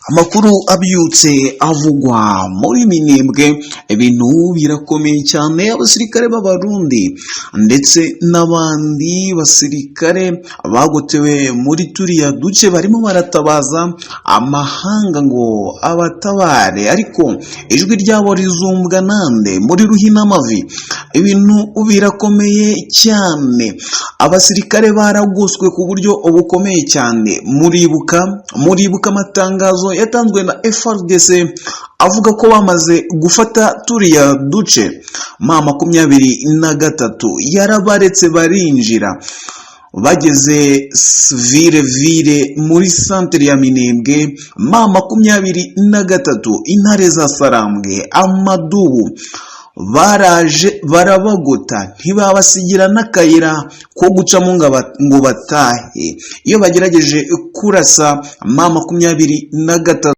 Amakuru abyutse avugwa muri Minembwe, ibintu birakomeye cyane. Abasirikare b'Abarundi ndetse n'abandi basirikare bagotewe muri turiya duce barimo baratabaza amahanga ngo abatabare, ariko ijwi ryabo rizumbwa nande muri Ruhinamavi. Ibintu birakomeye cyane, abasirikare baragoswe ku buryo bukomeye cyane. Muribuka amatangazo yatanzwe na FARDC avuga ko bamaze gufata turiya duce. M23 yarabaretse barinjira, bageze vire muri centre ya Minembwe. M23 intare za Sarambwe, Amadubu baraje barabagota, ntibabasigira n'akayira ko gucamo ngo batahe. Iyo bagerageje kurasa M23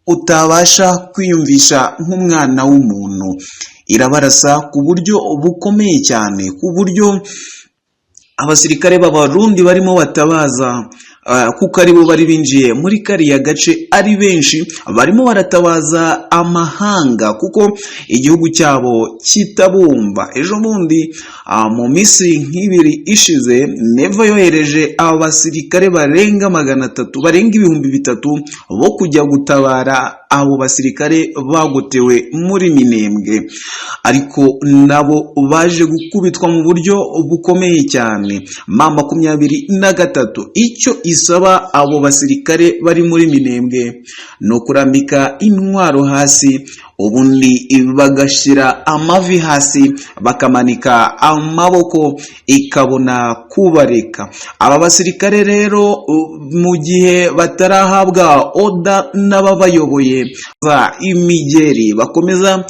utabasha kwiyumvisha nk'umwana w'umuntu, irabarasa ku buryo bukomeye cyane, ku buryo abasirikare b'Abarundi barimo batabaza kuko aribo bari binjiye muri kariya gace ari benshi, barimo baratabaza amahanga kuko igihugu cyabo kitabumva. Ejo bundi mu minsi nk'ibiri ishize, Neva yohereje abasirikare barenga 300, barenga 3000 bo kujya gutabara abo basirikare bagotewe muri Minembwe, ariko nabo baje gukubitwa mu buryo bukomeye cyane. M23 icyo isaba abo basirikare bari muri Minembwe no kurambika intwaro hasi, ubundi bagashyira amavi hasi, bakamanika amaboko, ikabona kubareka. Aba basirikare rero mu gihe batarahabwa oda n'ababayoboye za imigeri, bakomeza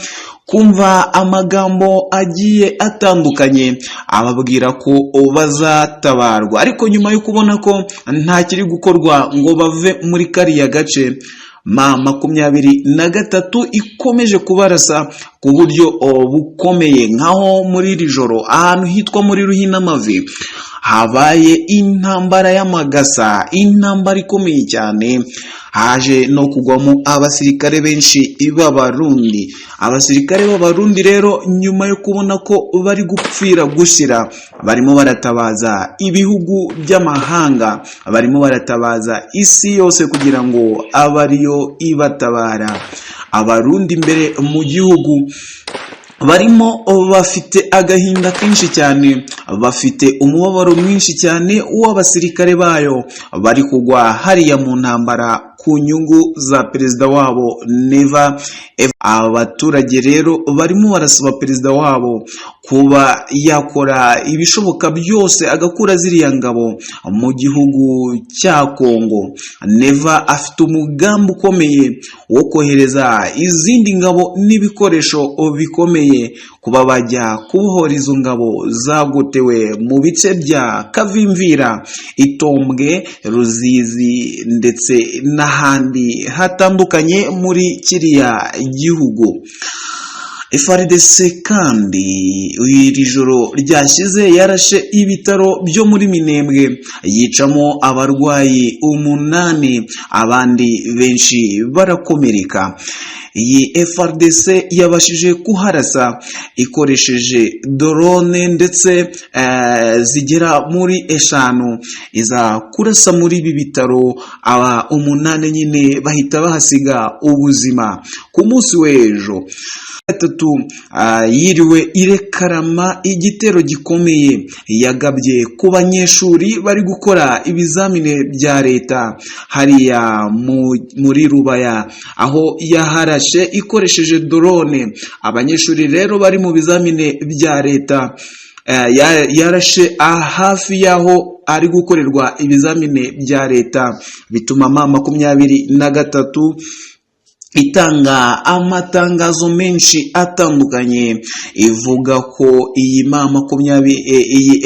kumva amagambo agiye atandukanye ababwira ko bazatabarwa, ariko nyuma yo kubona ko nta kiri gukorwa ngo bave muri kariya gace, M23 ikomeje kubarasa ku buryo bukomeye. Nkaho muri iri joro ahantu hitwa muri Ruhinamavi habaye intambara y'amagasa, intambara ikomeye cyane, haje no kugwamo abasirikare benshi b'Abarundi. Abasirikare b'Abarundi rero nyuma yo kubona ko bari gupfira gushira, barimo baratabaza ibihugu by'amahanga, barimo baratabaza isi yose kugira ngo abe ariyo ibatabara. Abarundi imbere mu gihugu barimo bafite agahinda kenshi cyane, bafite umubabaro mwinshi cyane w'abasirikare bayo bari kugwa hariya mu ntambara ku nyungu za perezida wabo Neva. Abaturage rero barimo barasaba perezida wabo kuba yakora ibishoboka byose agakura ziriya ngabo mu gihugu cya Kongo. Neva afite umugambi ukomeye wo kohereza izindi ngabo n'ibikoresho bikomeye kuba bajya kubohora izo ngabo zagotewe mu bice bya Kavimvira, Itombwe, Ruzizi ndetse n'ahandi hatandukanye muri kiriya gihugu. FARDC kandi iri joro ryashize yarashe ibitaro byo muri Minembwe, yicamo abarwayi 8, abandi benshi barakomereka. Iyi FARDC yabashije kuharasa ikoresheje drone ndetse zigera muri 5, iza kurasa muri ibi bitaro. Aba 8 nyine bahita bahasiga ubuzima. Ku munsi w'ejo yiriwe irekarama igitero gikomeye yagabye ku banyeshuri bari gukora ibizamine bya leta hariya muri Rubaya, aho yaharashe ikoresheje drone. Abanyeshuri rero bari mu bizamine bya leta, yarashe hafi yaho ari gukorerwa ibizamine bya leta, bituma M23 itanga amatangazo menshi atandukanye ivuga ko iyi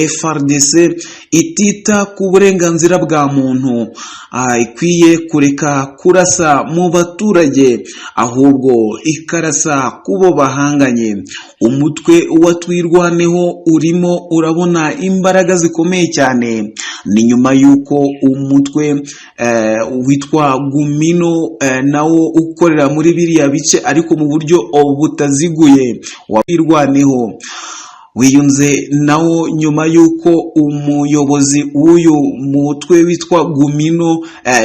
FARDC itita ku burenganzira bwa muntu, ikwiye kureka kurasa mu baturage ahubwo ikarasa kubo bahanganye. Umutwe wa Twirwaneho urimo urabona imbaraga zikomeye cyane, ni nyuma y'uko umutwe witwa Gumino nawo ukorera muri biriya bice ariko mu buryo butaziguye wa Twirwaneho wiyunze nawo nyuma y'uko umuyobozi w'uyu mutwe witwa Gumino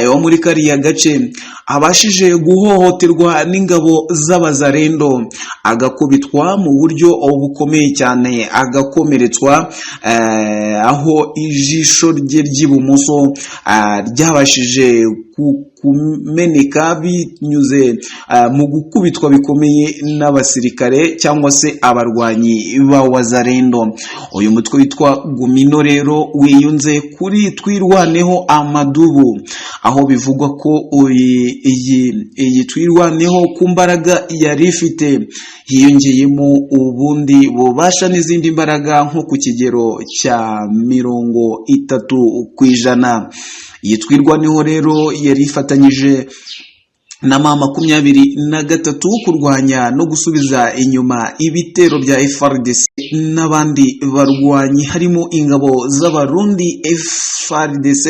wo muri kariya gace abashije guhohoterwa n'ingabo z'abazarendo, agakubitwa mu buryo bukomeye cyane, agakomeretswa aho ijisho rye ry'ibumoso ryabashije kumeneka binyuze mu gukubitwa bikomeye n'abasirikare cyangwa se abarwanyi ba Wazarendo. Uyu mutwe witwa Gumino rero wiyunze kuri Twirwaneho Amadubu, aho bivugwa ko iyi Twirwaneho ku mbaraga yari ifite hiyongeyemo ubundi bubasha n'izindi mbaraga nko ku kigero cya 30%. Iyi Twirwaneho rero yari ifatanyije na M23 kurwanya no gusubiza inyuma ibitero bya FARDC n'abandi barwanyi harimo ingabo z'abarundi FARDC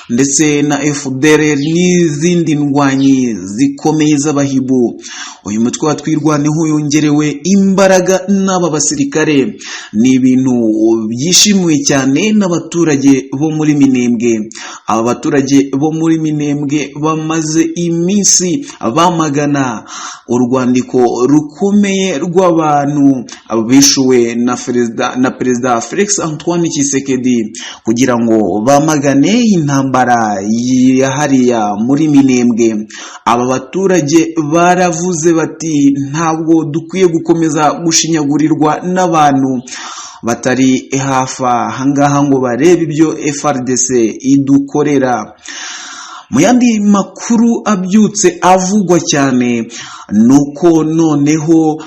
ndetse na FDLR n'izindi ndwanyi zikomeye z'abahibu. Uyu mutwe wa Twirwaneho yongerewe imbaraga n'aba basirikare, ni ibintu byishimiwe cyane n'abaturage bo muri Minembwe. Aba baturage bo muri Minembwe bamaze iminsi bamagana urwandiko rukomeye rw'abantu bishuwe na Perezida Felix Antoine Tshisekedi kugira ngo bamagane intambara hariya muri Minembwe. Aba baturage baravuze bati ntabwo dukwiye gukomeza gushinyagurirwa n'abantu batari hafi ahangaha ngo barebe ibyo FARDC idukorera. Mu yandi makuru abyutse avugwa cyane nuko noneho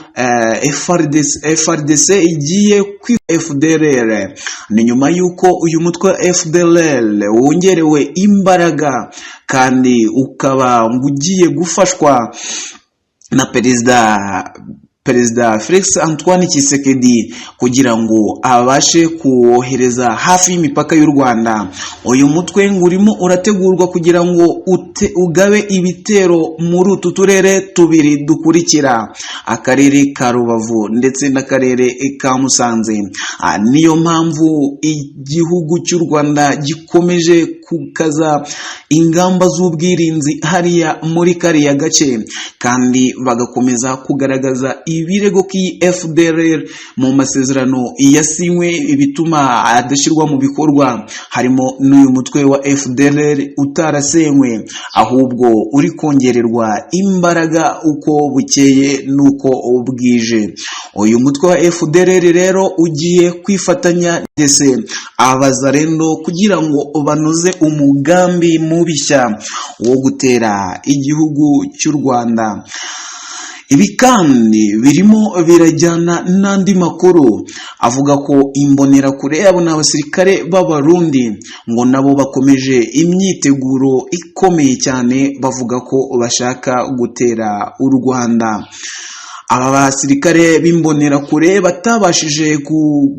FARDC igiye kwi FDLR, ni nyuma y'uko uyu mutwe wa FDLR wongerewe imbaraga kandi ukaba ugiye gufashwa na Perezida Felix Antoine Tshisekedi kugira ngo abashe kuwohereza hafi y'imipaka y'u Rwanda. Uyu mutwe urimo urategurwa kugira ngo ugabe ibitero muri utu turere tubiri dukurikira, akarere ka Rubavu ndetse n'akarere ka Musanze. Niyo mpamvu igihugu cy'u Rwanda gikomeje kukaza ingamba z'ubwirinzi hariya muri kariya gace, kandi bagakomeza kugaragaza ibirego ki FDLR mu masezerano yasinywe ibituma adashyirwa mu bikorwa, harimo n'uyu mutwe wa FDLR utarasenywe ahubwo uri kongererwa imbaraga uko bukeye nuko bwije. Uyu mutwe wa FDLR rero ugiye kwifatanya ndetse abazarendo kugira ngo banoze umugambi mubishya wo gutera igihugu cy'u Rwanda. Ibi kandi birimo birajyana n'andi makuru avuga ko imbonerakure yabo n'abasirikare b'abarundi ngo nabo bakomeje imyiteguro ikomeye cyane, bavuga ko bashaka gutera u Rwanda. Aba basirikare b'imbonerakure batabashije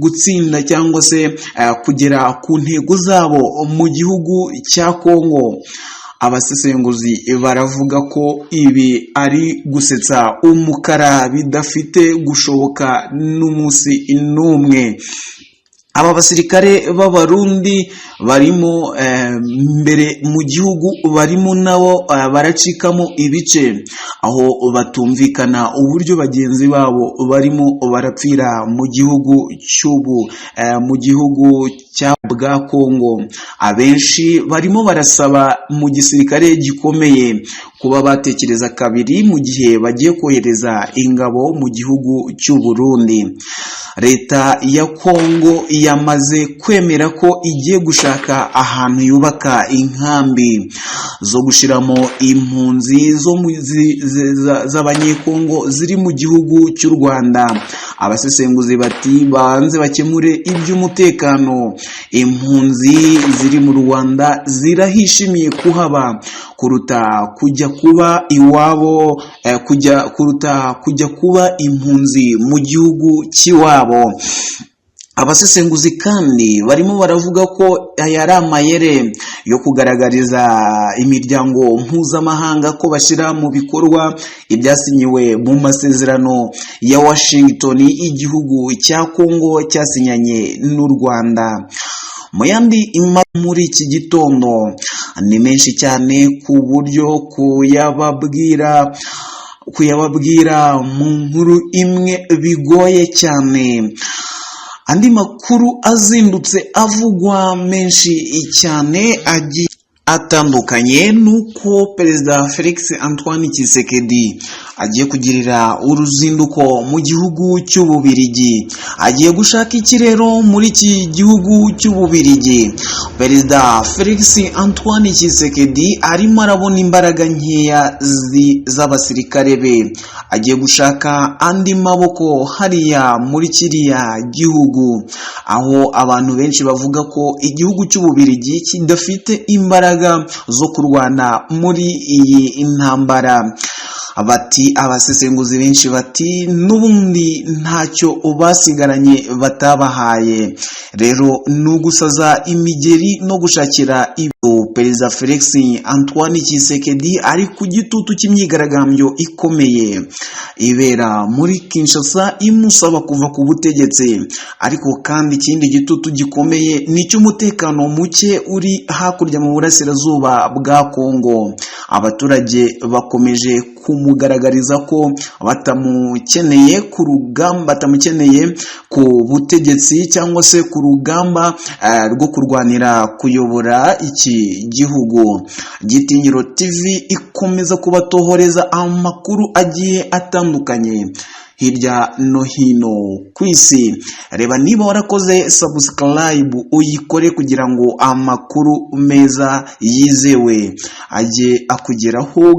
gutsinda cyangwa se kugera ku ntego zabo mu gihugu cya Kongo. Abasesenguzi baravuga ko ibi ari gusetsa umukara bidafite gushoboka n'umunsi n'umwe. Aba basirikare b'abarundi barimo mbere mu gihugu barimo nabo baracikamo ibice, aho batumvikana uburyo bagenzi babo barimo barapfira mu gihugu mu gihugu cya bwa Kongo. Abenshi barimo barasaba mu gisirikare gikomeye kuba batekereza kabiri mu gihe bagiye kohereza ingabo mu gihugu cy'u Burundi. Leta ya Kongo yamaze kwemera ko igiye gushaka ahantu yubaka inkambi zo gushiramo impunzi z'abanyekongo ziri mu gihugu cy'u Rwanda. abasesenguzi bati banze bakemure iby'umutekano. Impunzi ziri mu Rwanda zirahishimiye kuhaba kuruta kujya kuba iwabo, kuruta kujya kuba impunzi mu gihugu cy'iwabo. Abasesenguzi kandi barimo baravuga ko aya ari amayere yo kugaragariza imiryango mpuzamahanga ko bashyira mu bikorwa ibyasinyiwe mu masezerano ya Washington igihugu cya Kongo cyasinyanye n'u Rwanda. Mu yandi muri iki gitondo ni menshi cyane ku buryo kuyababwira mu nkuru imwe bigoye cyane. Andi makuru azindutse avugwa menshi cyane atandukanye nuko Perezida Felix Antoine Tshisekedi agiye kugirira uruzinduko mu gihugu cy'Ububirigi. Agiye gushaka iki rero muri iki gihugu cy'Ububirigi? Perezida Felix Antoine Tshisekedi arimo arabona imbaraga nkeya z'abasirikare be. Agiye gushaka andi maboko hariya muri kiriya gihugu, aho abantu benshi bavuga ko igihugu cy'Ububirigi kidafite imbaraga zo kurwana muri iyi ntambara. Abasesenguzi benshi bati n'ubundi ntacyo basigaranye batabahaye, rero ni ugusaza imigeri no gushakira ibyo. Perezida Felix Antoine Tshisekedi ari ku gitutu cy'imyigaragambyo ikomeye ibera muri Kinshasa imusaba kuva ku butegetsi, ariko kandi ikindi gitutu gikomeye ni cy'umutekano muke uri hakurya mu burasirazuba bwa Kongo. Abaturage bakomeje kumugaragariza ko batamukeneye ku rugamba, batamukeneye ku butegetsi cyangwa se ku rugamba rwo kurwanira kuyobora iki gihugu. Gitinyiro TV ikomeza kubatohoreza amakuru agiye atandukanye hirya no hino ku isi. Reba niba warakoze subscribe uyikore kugira ngo amakuru meza yizewe ajye akugeraho.